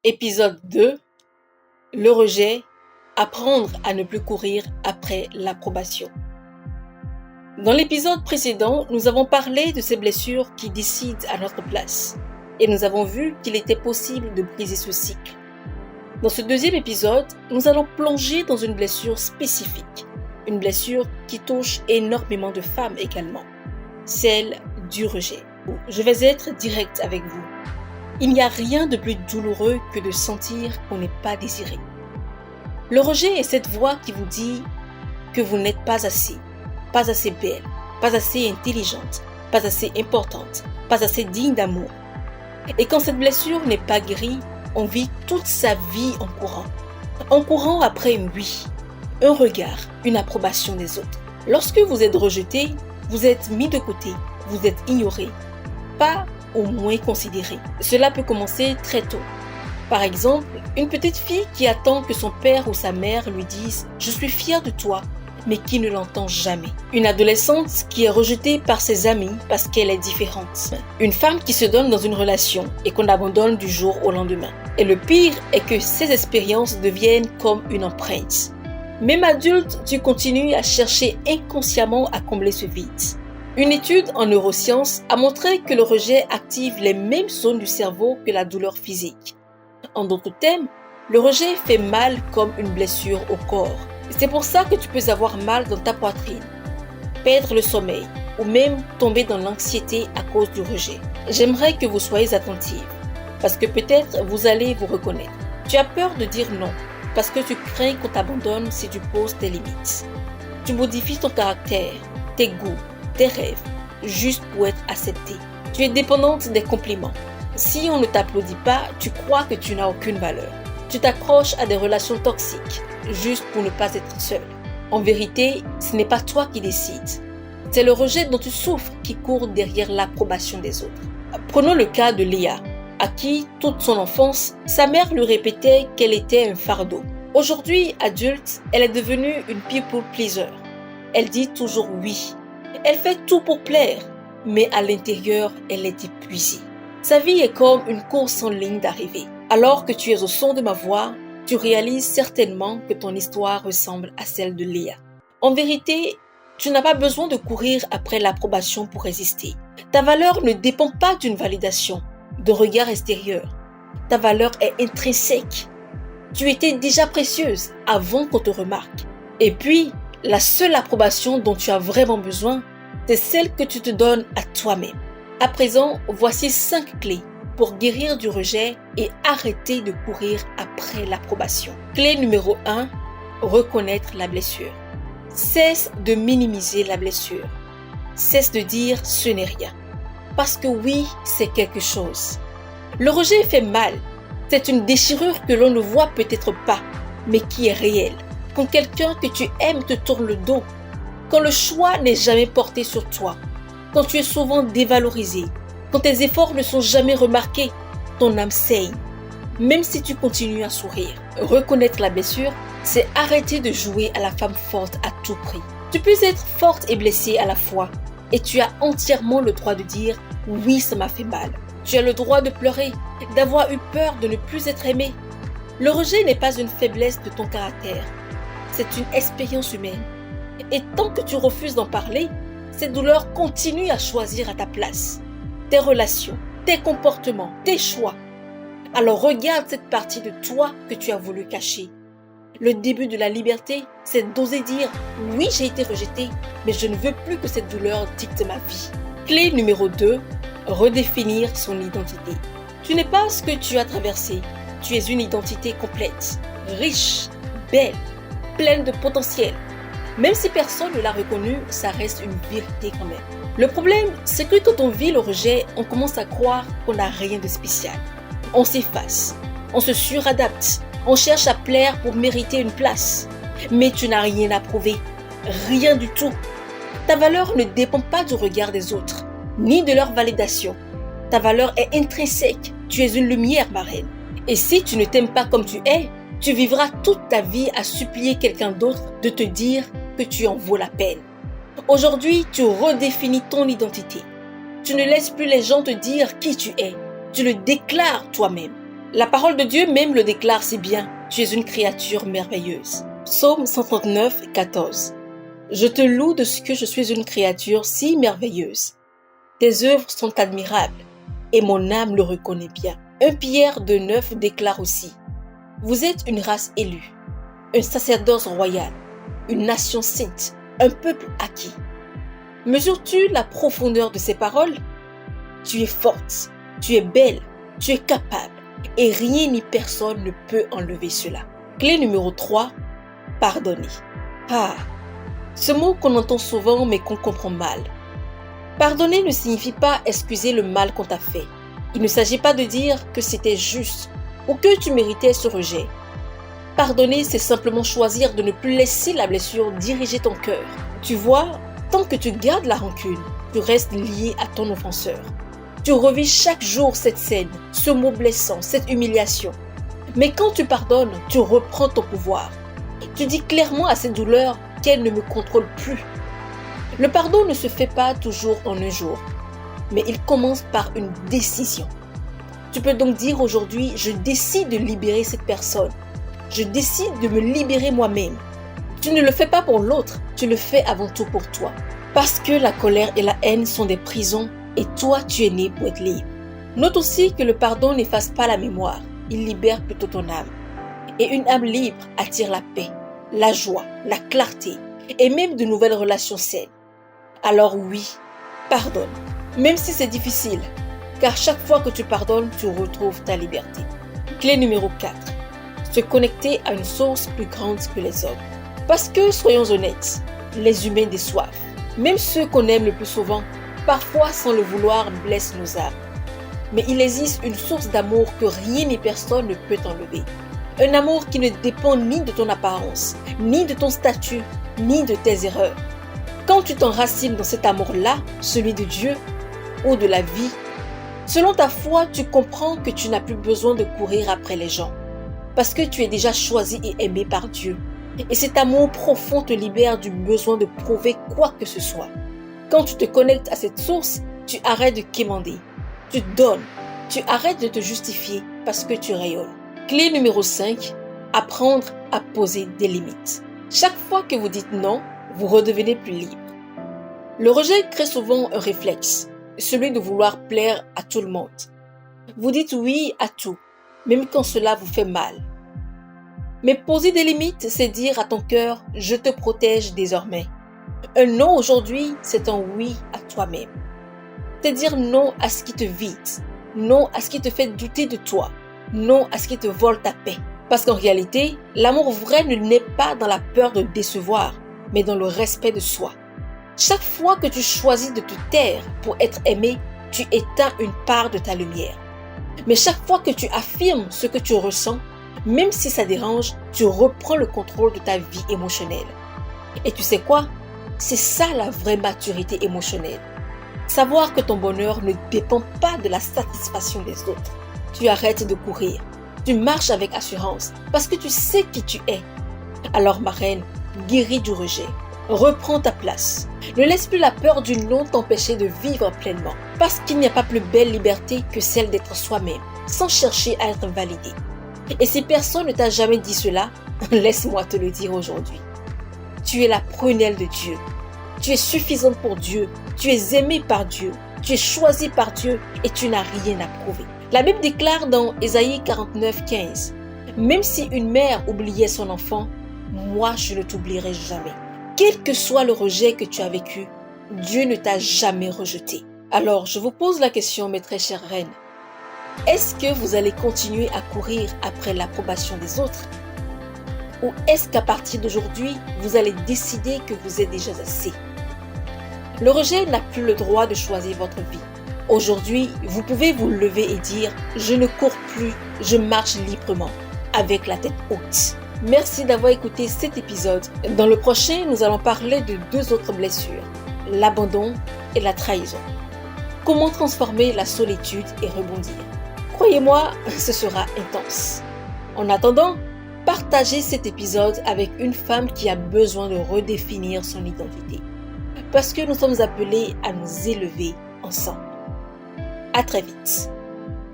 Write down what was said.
Épisode 2. Le rejet. Apprendre à ne plus courir après l'approbation. Dans l'épisode précédent, nous avons parlé de ces blessures qui décident à notre place. Et nous avons vu qu'il était possible de briser ce cycle. Dans ce deuxième épisode, nous allons plonger dans une blessure spécifique. Une blessure qui touche énormément de femmes également. Celle du rejet. Je vais être direct avec vous. Il n'y a rien de plus douloureux que de sentir qu'on n'est pas désiré. Le rejet est cette voix qui vous dit que vous n'êtes pas assez belle, pas assez intelligente, pas assez importante, pas assez digne d'amour. Et quand cette blessure n'est pas guérie, on vit toute sa vie en courant après un oui, un regard, une approbation des autres. Lorsque vous êtes rejeté, vous êtes mis de côté, vous êtes ignoré, pas au moins considéré. Cela peut commencer très tôt. Par exemple, une petite fille qui attend que son père ou sa mère lui dise « Je suis fière de toi », mais qui ne l'entend jamais. Une adolescente qui est rejetée par ses amis parce qu'elle est différente. Une femme qui se donne dans une relation et qu'on abandonne du jour au lendemain. Et le pire est que ces expériences deviennent comme une empreinte. Même adulte, tu continues à chercher inconsciemment à combler ce vide. Une étude en neurosciences a montré que le rejet active les mêmes zones du cerveau que la douleur physique. En d'autres termes, le rejet fait mal comme une blessure au corps. C'est pour ça que tu peux avoir mal dans ta poitrine, perdre le sommeil ou même tomber dans l'anxiété à cause du rejet. J'aimerais que vous soyez attentifs parce que peut-être vous allez vous reconnaître. Tu as peur de dire non parce que tu crains qu'on t'abandonne si tu poses tes limites. Tu modifies ton caractère, tes goûts, tes rêves, juste pour être accepté. Tu es dépendante des compliments. Si on ne t'applaudit pas, tu crois que tu n'as aucune valeur. Tu t'accroches à des relations toxiques, juste pour ne pas être seule. En vérité, ce n'est pas toi qui décides. C'est le rejet dont tu souffres qui court derrière l'approbation des autres. Prenons le cas de Léa, à qui, toute son enfance, sa mère lui répétait qu'elle était un fardeau. Aujourd'hui, adulte, elle est devenue une people pleaser. Elle dit toujours oui. Elle fait tout pour plaire, mais à l'intérieur, elle est épuisée. Sa vie est comme une course en ligne d'arrivée. Alors que tu es au son de ma voix, tu réalises certainement que ton histoire ressemble à celle de Léa. En vérité, tu n'as pas besoin de courir après l'approbation pour résister. Ta valeur ne dépend pas d'une validation, de regard extérieur. Ta valeur est intrinsèque. Tu étais déjà précieuse avant qu'on te remarque. Et puis, la seule approbation dont tu as vraiment besoin, c'est celle que tu te donnes à toi-même. À présent, voici 5 clés pour guérir du rejet et arrêter de courir après l'approbation. Clé numéro 1, reconnaître la blessure. Cesse de minimiser la blessure. Cesse de dire ce n'est rien. Parce que oui, c'est quelque chose. Le rejet fait mal. C'est une déchirure que l'on ne voit peut-être pas, mais qui est réelle. Quand quelqu'un que tu aimes te tourne le dos, quand le choix n'est jamais porté sur toi, quand tu es souvent dévalorisé, quand tes efforts ne sont jamais remarqués, ton âme saigne, même si tu continues à sourire. Reconnaître la blessure, c'est arrêter de jouer à la femme forte à tout prix. Tu peux être forte et blessée à la fois, et tu as entièrement le droit de dire « oui, ça m'a fait mal ». Tu as le droit de pleurer, d'avoir eu peur de ne plus être aimé. Le rejet n'est pas une faiblesse de ton caractère, c'est une expérience humaine. Et tant que tu refuses d'en parler, cette douleur continue à choisir à ta place. Tes relations, tes comportements, tes choix. Alors regarde cette partie de toi que tu as voulu cacher. Le début de la liberté, c'est d'oser dire « oui, j'ai été rejeté, mais je ne veux plus que cette douleur dicte ma vie ». Clé numéro 2, redéfinir son identité. Tu n'es pas ce que tu as traversé, tu es une identité complète, riche, belle, pleine de potentiel. Même si personne ne l'a reconnu, ça reste une vérité quand même. Le problème, c'est que quand on vit le rejet, on commence à croire qu'on n'a rien de spécial. On s'efface, on se suradapte, on cherche à plaire pour mériter une place. Mais tu n'as rien à prouver, rien du tout. Ta valeur ne dépend pas du regard des autres, ni de leur validation. Ta valeur est intrinsèque, tu es une lumière, ma reine. Et si tu ne t'aimes pas comme tu es, tu vivras toute ta vie à supplier quelqu'un d'autre de te dire que tu en vaux la peine. Aujourd'hui, tu redéfinis ton identité. Tu ne laisses plus les gens te dire qui tu es. Tu le déclares toi-même. La parole de Dieu même le déclare si bien. Tu es une créature merveilleuse. Psaume 139, 14. Je te loue de ce que je suis une créature si merveilleuse. Tes œuvres sont admirables et mon âme le reconnaît bien. 1 Pierre 2,9 déclare aussi. Vous êtes une race élue, un sacerdoce royal, une nation sainte, un peuple acquis. Mesures-tu la profondeur de ces paroles? Tu es forte, tu es belle, tu es capable et rien ni personne ne peut enlever cela. Clé numéro 3, pardonner. Ce mot qu'on entend souvent mais qu'on comprend mal. Pardonner ne signifie pas excuser le mal qu'on t'a fait. Il ne s'agit pas de dire que c'était juste ou que tu méritais ce rejet. Pardonner, c'est simplement choisir de ne plus laisser la blessure diriger ton cœur. Tu vois, tant que tu gardes la rancune, tu restes lié à ton offenseur. Tu revis chaque jour cette scène, ce mot blessant, cette humiliation. Mais quand tu pardonnes, tu reprends ton pouvoir. Tu dis clairement à cette douleur qu'elle ne me contrôle plus. Le pardon ne se fait pas toujours en un jour, mais il commence par une décision. Tu peux donc dire aujourd'hui, je décide de libérer cette personne. Je décide de me libérer moi-même. Tu ne le fais pas pour l'autre, tu le fais avant tout pour toi. Parce que la colère et la haine sont des prisons et toi, tu es né pour être libre. Note aussi que le pardon n'efface pas la mémoire, il libère plutôt ton âme. Et une âme libre attire la paix, la joie, la clarté et même de nouvelles relations saines. Alors oui, pardonne, même si c'est difficile, car chaque fois que tu pardonnes, tu retrouves ta liberté. Clé numéro 4. Se connecter à une source plus grande que les hommes. Parce que, soyons honnêtes, les humains déçoivent. Même ceux qu'on aime le plus souvent, parfois sans le vouloir, blessent nos âmes. Mais il existe une source d'amour que rien ni personne ne peut enlever. Un amour qui ne dépend ni de ton apparence, ni de ton statut, ni de tes erreurs. Quand tu t'enracines dans cet amour-là, celui de Dieu ou de la vie, selon ta foi, tu comprends que tu n'as plus besoin de courir après les gens. Parce que tu es déjà choisi et aimé par Dieu. Et cet amour profond te libère du besoin de prouver quoi que ce soit. Quand tu te connectes à cette source, tu arrêtes de quémander. Tu donnes. Tu arrêtes de te justifier parce que tu rayonnes. Clé numéro 5. Apprendre à poser des limites. Chaque fois que vous dites non, vous redevenez plus libre. Le rejet crée souvent un réflexe, celui de vouloir plaire à tout le monde. Vous dites oui à tout, même quand cela vous fait mal. Mais poser des limites, c'est dire à ton cœur « je te protège désormais ». Un non aujourd'hui, c'est un oui à toi-même. C'est dire non à ce qui te vide, non à ce qui te fait douter de toi, non à ce qui te vole ta paix. Parce qu'en réalité, l'amour vrai ne naît pas dans la peur de décevoir, mais dans le respect de soi. Chaque fois que tu choisis de te taire pour être aimé, tu éteins une part de ta lumière. Mais chaque fois que tu affirmes ce que tu ressens, même si ça dérange, tu reprends le contrôle de ta vie émotionnelle. Et tu sais quoi? C'est ça la vraie maturité émotionnelle. Savoir que ton bonheur ne dépend pas de la satisfaction des autres. Tu arrêtes de courir. Tu marches avec assurance parce que tu sais qui tu es. Alors ma reine, guéris du rejet. Reprends ta place. Ne laisse plus la peur du non t'empêcher de vivre pleinement. Parce qu'il n'y a pas plus belle liberté que celle d'être soi-même, sans chercher à être validé. Et si personne ne t'a jamais dit cela, laisse-moi te le dire aujourd'hui. Tu es la prunelle de Dieu. Tu es suffisante pour Dieu. Tu es aimée par Dieu. Tu es choisie par Dieu et tu n'as rien à prouver. La Bible déclare dans Ésaïe 49, 15 « Même si une mère oubliait son enfant, moi je ne t'oublierai jamais. » Quel que soit le rejet que tu as vécu, Dieu ne t'a jamais rejeté. Alors, je vous pose la question, mes très chères reines. Est-ce que vous allez continuer à courir après l'approbation des autres? Ou est-ce qu'à partir d'aujourd'hui, vous allez décider que vous êtes déjà assez? Le rejet n'a plus le droit de choisir votre vie. Aujourd'hui, vous pouvez vous lever et dire « Je ne cours plus, je marche librement, avec la tête haute ». Merci d'avoir écouté cet épisode. Dans le prochain, nous allons parler de 2 autres blessures, l'abandon et la trahison. Comment transformer la solitude et rebondir? Croyez-moi, ce sera intense. En attendant, partagez cet épisode avec une femme qui a besoin de redéfinir son identité. Parce que nous sommes appelés à nous élever ensemble. À très vite.